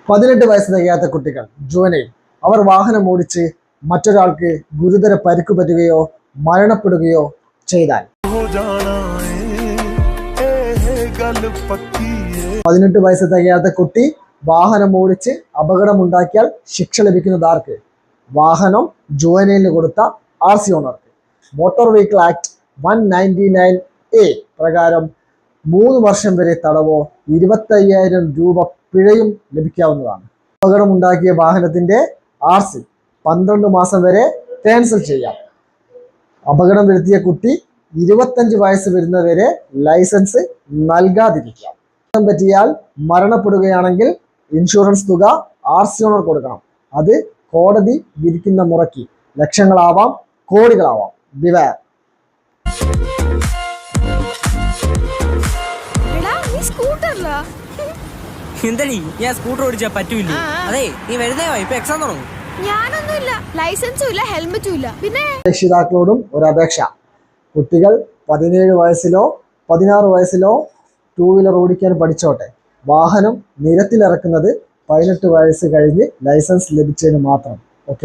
18 വയസ്സ് തികയാത്ത കുട്ടികൾ ജുവനൈൽ അവർ വാഹനം ഓടിച്ച് മറ്റൊരാൾക്ക് ഗുരുതര പരിക്ക് പറ്റുകയോ മരണപ്പെടുകയോ ചെയ്താൽ 18 വയസ്സ് തികയാത്ത കുട്ടി വാഹനം ഓടിച്ച് അപകടമുണ്ടാക്കിയാൽ ശിക്ഷ ലഭിക്കുന്നത് ആർക്ക്? വാഹനം ജുവനൈലിന് കൊടുത്ത RC ഓണർക്ക്. മോട്ടോർ വെഹിക്കിൾ ആക്ട് 199A പ്രകാരം 3 വർഷം വരെ തടവോ 25,000 രൂപ പിഴയും ലഭിക്കാവുന്നതാണ്. അപകടമുണ്ടാക്കിയ വാഹനത്തിന്റെ RC 12 മാസം വരെ ക്യാൻസൽ ചെയ്യാം. അപകടം വരുത്തിയ കുട്ടി 25 വയസ്സ് വരുന്നവരെ ലൈസൻസ് നൽകാതിരിക്കാം. അപകടം പറ്റിയാൽ മരണപ്പെടുകയാണെങ്കിൽ ഇൻഷുറൻസ് തുക RC ഓണർ കൊടുക്കണം. അത് കോടതി വിധിക്കുന്ന മുറയ്ക്ക് ലക്ഷങ്ങളാവാം, കോടികളാവാം. ബിവെയർ. എന്തടി ഞാൻ സ്കൂട്ടർ ഓടിച്ചാ പറ്റൂല. അതെ നീ വരുന്നേവാ, ഇപ്പൊ എക്സാം തുടങ്ങും. ഞാനൊന്നുമില്ല, ലൈസൻസും ഇല്ല, ഹെൽമെറ്റും ഇല്ല. പിന്നെ രക്ഷിതാക്കളോടും ഒരു അപേക്ഷ. കുട്ടികൾ 17 വയസ്സിലോ 16 വയസ്സിലോ 2 വീലർ ഓടിക്കാൻ പഠിച്ചോട്ടെ. വാഹനം നിരത്തിലിറക്കുന്നത് 18 വയസ്സ് കഴിഞ്ഞ് ലൈസൻസ് ലഭിച്ചതിന് മാത്രം. ഓക്കെ.